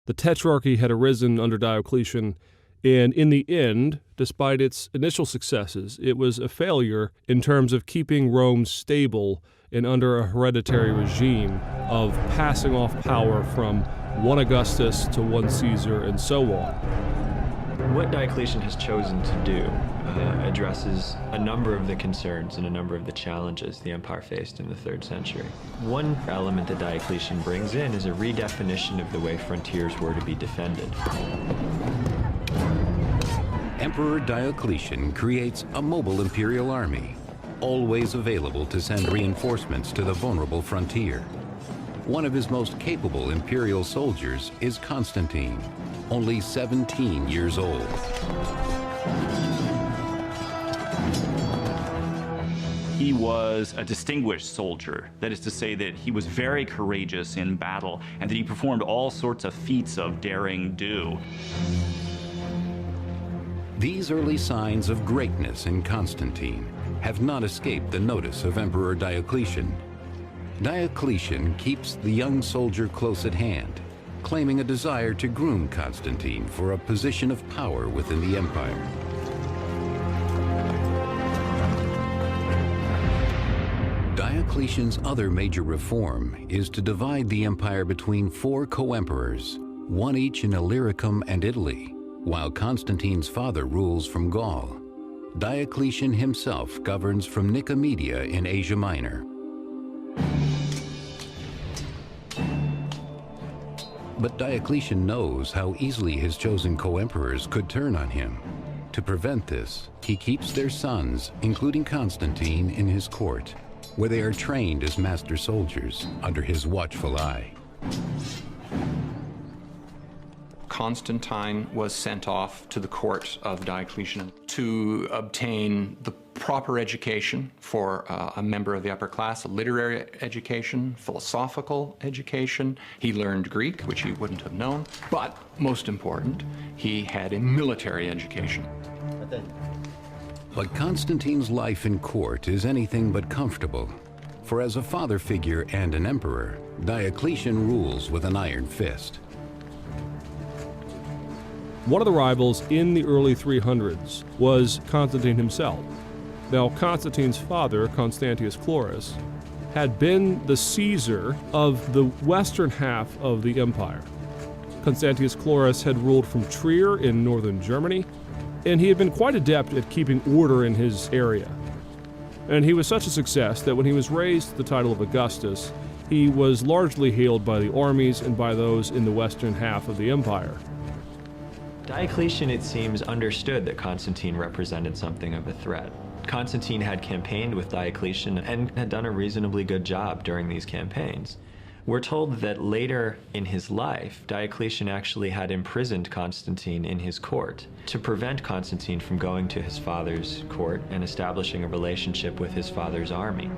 The Tetrarchy had arisen under Diocletian, and in the end, despite its initial successes, it was a failure in terms of keeping Rome stable and under a hereditary regime of passing off power from one Augustus to one Caesar and so on. What Diocletian has chosen to do addresses a number of the concerns and a number of the challenges the empire faced in the 3rd century. One element that Diocletian brings in is a redefinition of the way frontiers were to be defended. Emperor Diocletian creates a mobile imperial army, always available to send reinforcements to the vulnerable frontier. One of his most capable imperial soldiers is Constantine, only 17 years old. He was a distinguished soldier. That is to say that he was very courageous in battle and that he performed all sorts of feats of daring do. These early signs of greatness in Constantine have not escaped the notice of Emperor Diocletian. Diocletian keeps the young soldier close at hand, claiming a desire to groom Constantine for a position of power within the empire. Diocletian's other major reform is to divide the empire between 4 co-emperors, one each in Illyricum and Italy, while Constantine's father rules from Gaul. Diocletian himself governs from Nicomedia in Asia Minor. But Diocletian knows how easily his chosen co-emperors could turn on him. To prevent this, he keeps their sons, including Constantine, in his court, where they are trained as master soldiers under his watchful eye. Constantine was sent off to the court of Diocletian to obtain the proper education for a member of the upper class, a literary education, philosophical education. He learned Greek, which he wouldn't have known, but most important, he had a military education. But Constantine's life in court is anything but comfortable, for as a father figure and an emperor, Diocletian rules with an iron fist. One of the rivals in the early 300s was Constantine himself. Now, Constantine's father, Constantius Chlorus, had been the Caesar of the western half of the empire. Constantius Chlorus had ruled from Trier in northern Germany, and he had been quite adept at keeping order in his area. And he was such a success that when he was raised to the title of Augustus, he was largely hailed by the armies and by those in the western half of the empire. Diocletian, it seems, understood that Constantine represented something of a threat. Constantine had campaigned with Diocletian and had done a reasonably good job during these campaigns. We're told that later in his life, Diocletian actually had imprisoned Constantine in his court to prevent Constantine from going to his father's court and establishing a relationship with his father's army.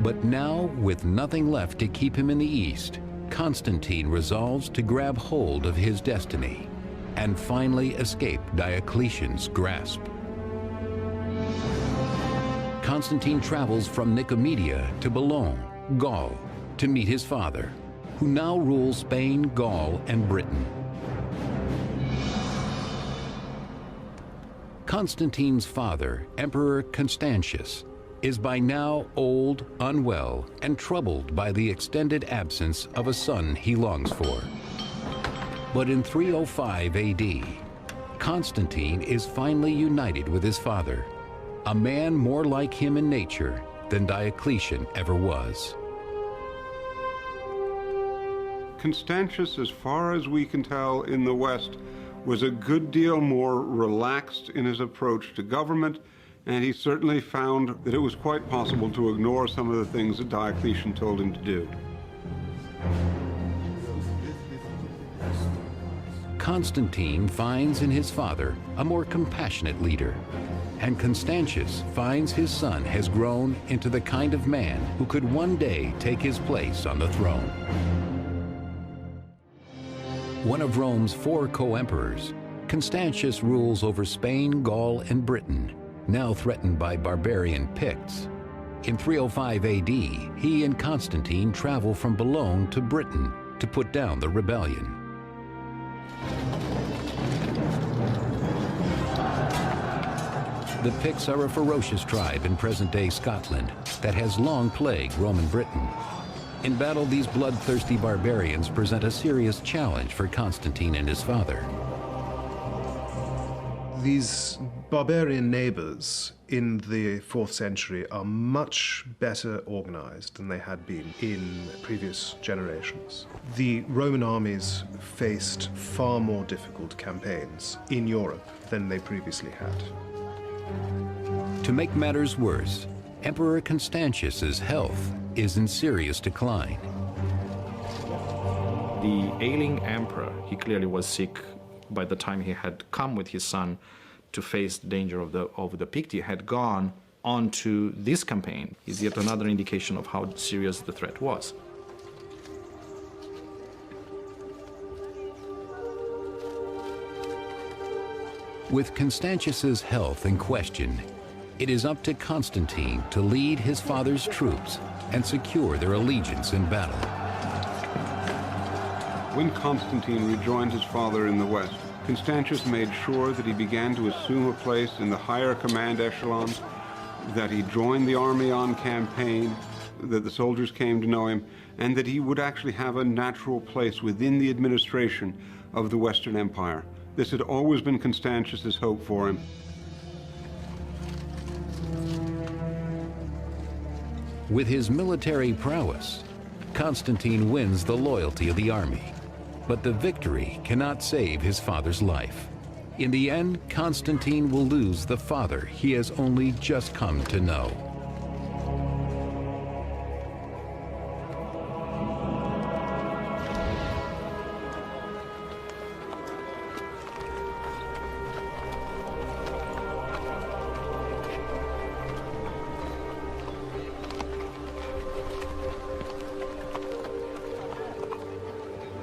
But now, with nothing left to keep him in the east, Constantine resolves to grab hold of his destiny and finally escape Diocletian's grasp. Constantine travels from Nicomedia to Boulogne, Gaul, to meet his father, who now rules Spain, Gaul, and Britain. Constantine's father, Emperor Constantius, is by now old, unwell, and troubled by the extended absence of a son he longs for. But in 305 AD, Constantine is finally united with his father, a man more like him in nature than Diocletian ever was. Constantius, as far as we can tell in the West, was a good deal more relaxed in his approach to government, and he certainly found that it was quite possible to ignore some of the things that Diocletian told him to do. Constantine finds in his father a more compassionate leader, and Constantius finds his son has grown into the kind of man who could one day take his place on the throne. One of Rome's 4 co-emperors, Constantius rules over Spain, Gaul, and Britain, now threatened by barbarian Picts. In 305 AD, he and Constantine travel from Boulogne to Britain, to put down the rebellion. The Picts are a ferocious tribe in present-day Scotland that has long plagued Roman Britain. In battle, these bloodthirsty barbarians present a serious challenge for Constantine and his father. These barbarian neighbors in the 4th century are much better organized than they had been in previous generations. The Roman armies faced far more difficult campaigns in Europe than they previously had. To make matters worse, Emperor Constantius's health is in serious decline. The ailing emperor, he clearly was sick by the time he had come with his son to face the danger of the Picti, had gone on to this campaign, is yet another indication of how serious the threat was. With Constantius's health in question, it is up to Constantine to lead his father's troops and secure their allegiance in battle. When Constantine rejoined his father in the west, Constantius made sure that he began to assume a place in the higher command echelons, that he joined the army on campaign, that the soldiers came to know him, and that he would actually have a natural place within the administration of the Western Empire. This had always been Constantius's hope for him. With his military prowess, Constantine wins the loyalty of the army. But the victory cannot save his father's life. In the end, Constantine will lose the father he has only just come to know.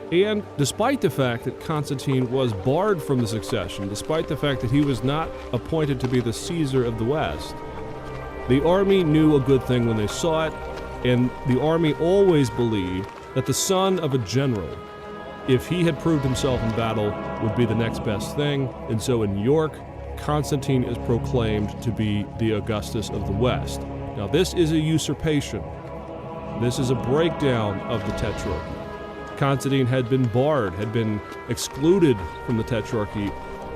And despite the fact that Constantine was barred from the succession, despite the fact that he was not appointed to be the Caesar of the West, the army knew a good thing when they saw it, and the army always believed that the son of a general, if he had proved himself in battle, would be the next best thing. And so in York, Constantine is proclaimed to be the Augustus of the West. Now this is a usurpation. This is a breakdown of the Tetrarchy. Constantine had been barred, had been excluded from the Tetrarchy,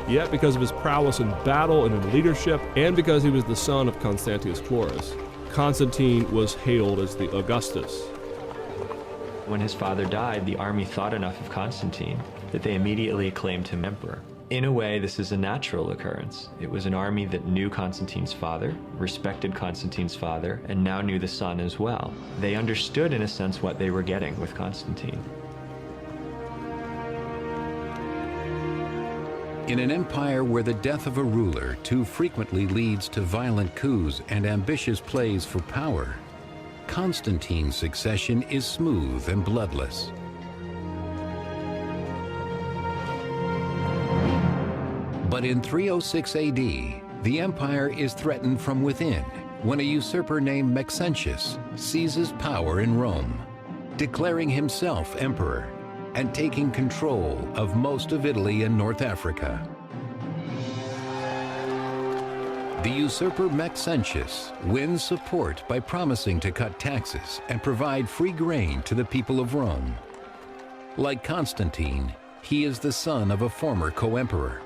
yet because of his prowess in battle and in leadership, and because he was the son of Constantius Chlorus, Constantine was hailed as the Augustus. When his father died, the army thought enough of Constantine that they immediately acclaimed him emperor. In a way, this is a natural occurrence. It was an army that knew Constantine's father, respected Constantine's father, and now knew the son as well. They understood, in a sense, what they were getting with Constantine. In an empire where the death of a ruler too frequently leads to violent coups and ambitious plays for power, Constantine's succession is smooth and bloodless. But in 306 AD, the empire is threatened from within when a usurper named Maxentius seizes power in Rome, declaring himself emperor and taking control of most of Italy and North Africa. The usurper Maxentius wins support by promising to cut taxes and provide free grain to the people of Rome. Like Constantine, he is the son of a former co-emperor.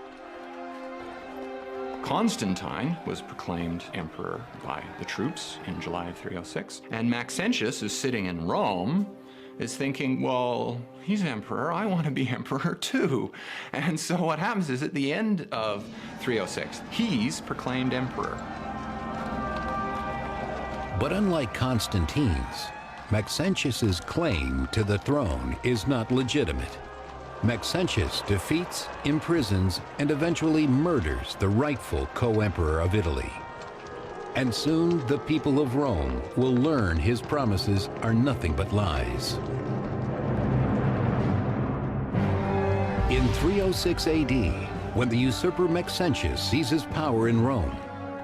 Constantine was proclaimed emperor by the troops in July of 306, and Maxentius is sitting in Rome, is thinking, well, he's emperor, I want to be emperor too. And so what happens is at the end of 306, he's proclaimed emperor. But unlike Constantine's, Maxentius's claim to the throne is not legitimate. Maxentius defeats, imprisons, and eventually murders the rightful co-emperor of Italy. And soon the people of Rome will learn his promises are nothing but lies. In 306 AD, when the usurper Maxentius seizes power in Rome,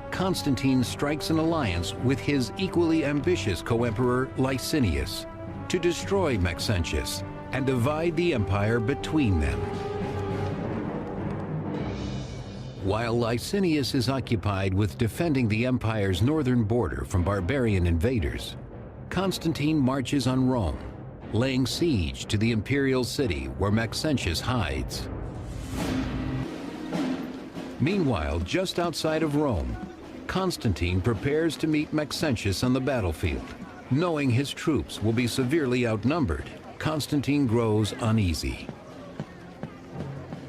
Constantine strikes an alliance with his equally ambitious co-emperor Licinius to destroy Maxentius and divide the empire between them. While Licinius is occupied with defending the empire's northern border from barbarian invaders, Constantine marches on Rome, laying siege to the imperial city where Maxentius hides. Meanwhile, just outside of Rome, Constantine prepares to meet Maxentius on the battlefield. Knowing his troops will be severely outnumbered, Constantine grows uneasy.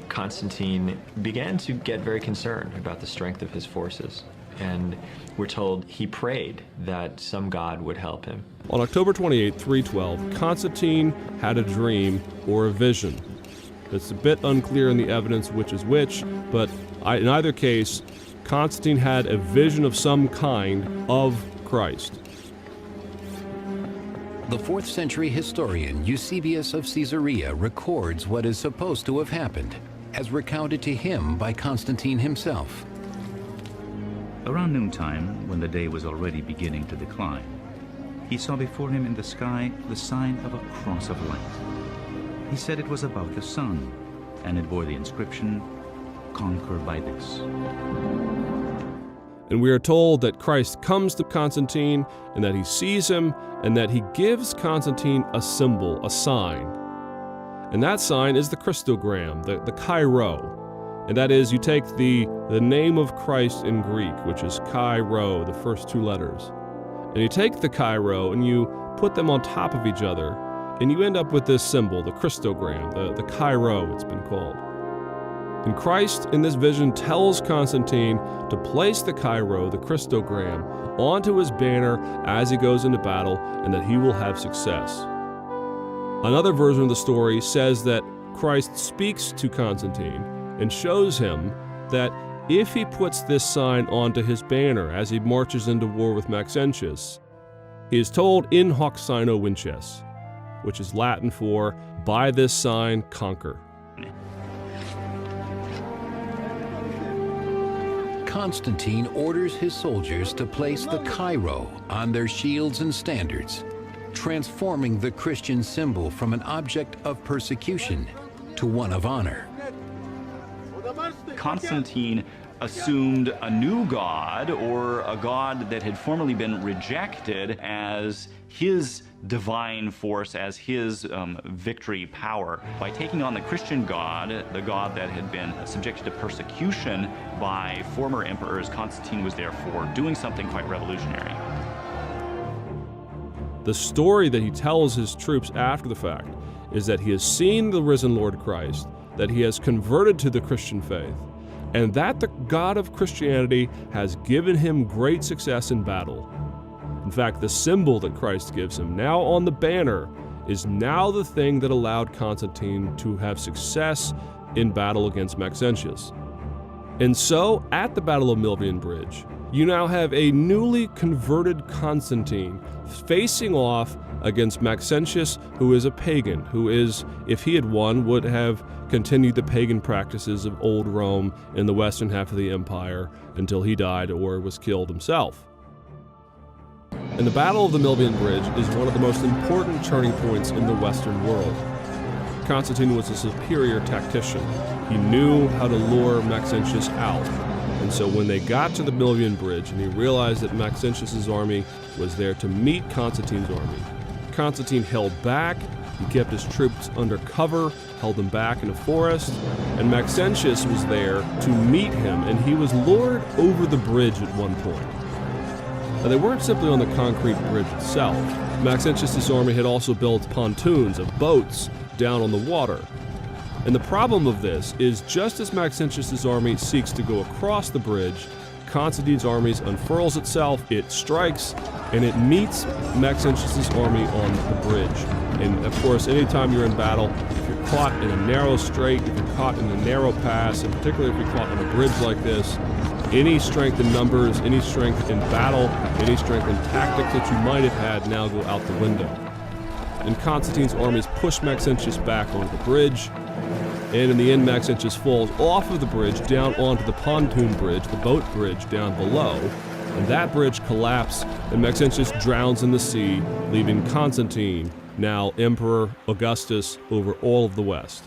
Constantine began to get very concerned about the strength of his forces, and we're told he prayed that some god would help him. On October 28, 312, Constantine had a dream or a vision. It's a bit unclear in the evidence which is which, but in either case, Constantine had a vision of some kind of Christ. The 4th century historian Eusebius of Caesarea records what is supposed to have happened, as recounted to him by Constantine himself. Around noontime, when the day was already beginning to decline, he saw before him in the sky the sign of a cross of light. He said it was about the sun, and it bore the inscription, "Conquer by this." And we are told that Christ comes to Constantine, and that he sees him, and that he gives Constantine a symbol, a sign. And that sign is the Christogram, the Chi-Rho. And that is, you take the name of Christ in Greek, which is Chi-Rho, the first 2 letters. And you take the Chi-Rho and you put them on top of each other, and you end up with this symbol, the Christogram, the Chi-Rho it's been called. And Christ, in this vision, tells Constantine to place the Chi-Rho, the Christogram, onto his banner as he goes into battle, and that he will have success. Another version of the story says that Christ speaks to Constantine and shows him that if he puts this sign onto his banner as he marches into war with Maxentius, he is told in hoc signo vinces, which is Latin for by this sign conquer. Constantine orders his soldiers to place the Chi-Rho on their shields and standards, transforming the Christian symbol from an object of persecution to one of honor. Constantine assumed a new god, or a god that had formerly been rejected, as his divine force, as his victory power. By taking on the Christian god, the god that had been subjected to persecution by former emperors, Constantine was therefore doing something quite revolutionary. The story that he tells his troops after the fact is that he has seen the risen Lord Christ, that he has converted to the Christian faith, and that the God of Christianity has given him great success in battle. In fact, the symbol that Christ gives him, now on the banner, is now the thing that allowed Constantine to have success in battle against Maxentius. And so, at the Battle of Milvian Bridge, you now have a newly converted Constantine facing off against Maxentius, who is a pagan, who is, if he had won, would have continued the pagan practices of old Rome in the western half of the empire until he died or was killed himself. And the Battle of the Milvian Bridge is one of the most important turning points in the Western world. Constantine was a superior tactician. He knew how to lure Maxentius out. And so when they got to the Milvian Bridge and he realized that Maxentius' army was there to meet Constantine's army, Constantine held back, he kept his troops under cover, held them back in a forest, and Maxentius was there to meet him, and he was lured over the bridge at one point. Now, they weren't simply on the concrete bridge itself. Maxentius' army had also built pontoons of boats down on the water. And the problem of this is, just as Maxentius' army seeks to go across the bridge, Constantine's army unfurls itself, it strikes, and it meets Maxentius' army on the bridge. And of course, anytime you're in battle, if you're caught in a narrow strait, if you're caught in a narrow pass, and particularly if you're caught on a bridge like this, any strength in numbers, any strength in battle, any strength in tactics that you might have had now go out the window. And Constantine's armies push Maxentius back onto the bridge, and in the end Maxentius falls off of the bridge down onto the pontoon bridge, the boat bridge down below, and that bridge collapses, and Maxentius drowns in the sea, leaving Constantine now Emperor Augustus over all of the West.